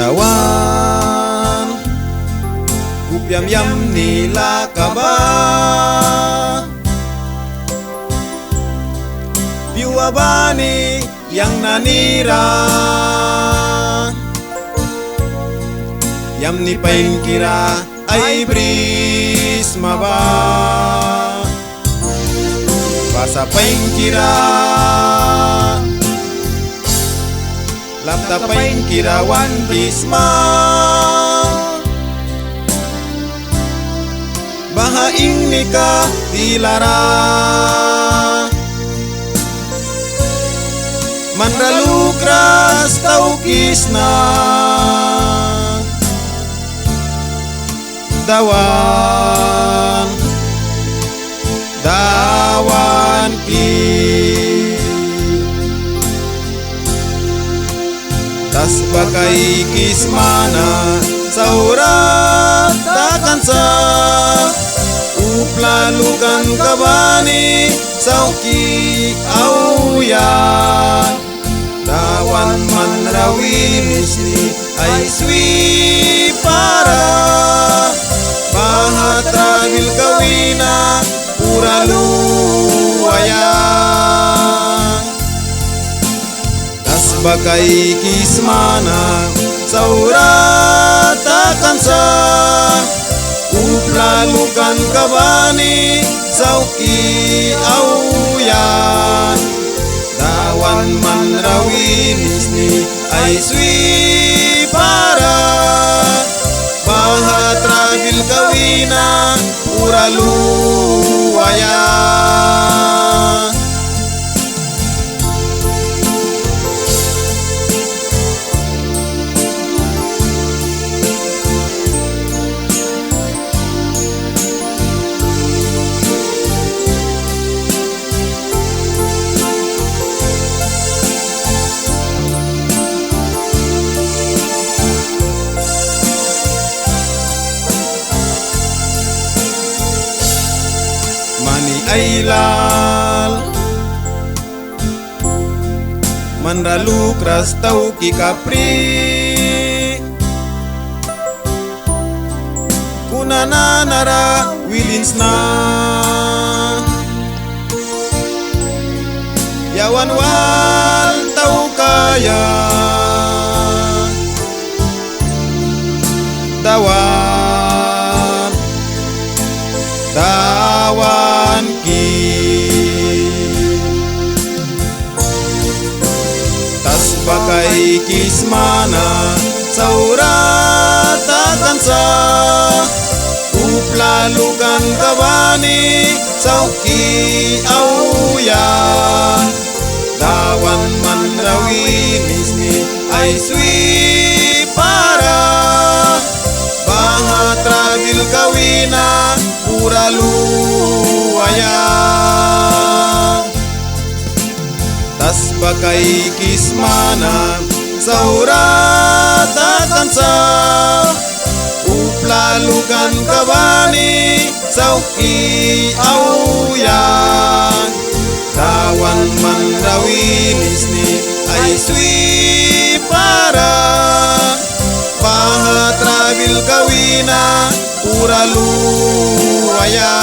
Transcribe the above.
dawan Kupiam yam nila kaba Piwabani yang nanira Yam ni painkira ay bris maba Basa painkira Lapta painkira wan bisma Bahaing nika dilara Mandralukras tau kisna Dawan ki Tas bakai kismana Saurat takkan sa Uplalukan kabani Sauki auyan Dawan manrawis ni ay swi para Bahatrabil kawina uraluaya Tas bakai kismana Saurat akan sa Uplalukan kabani Sauki auyan Dawan manrawinis ni ay swi para Bahatrabil kawina uraluaya Mani ailal Mandralukras tau ki kapri Kunana nara wilinsna Yawan wal tau kaya Dawan ki Tas bakai kismana Saurat akan sa Uplalukan kabani Sauki auyan Dawan manrawinis ni ay swi para Bahatrabil kawina uraluaya Tas bakai kismana Saurat akan sa Uplalukan kabani Sauki auyan Dawan manrawinis ni ay swi para Bahatrabil kawina uraluaya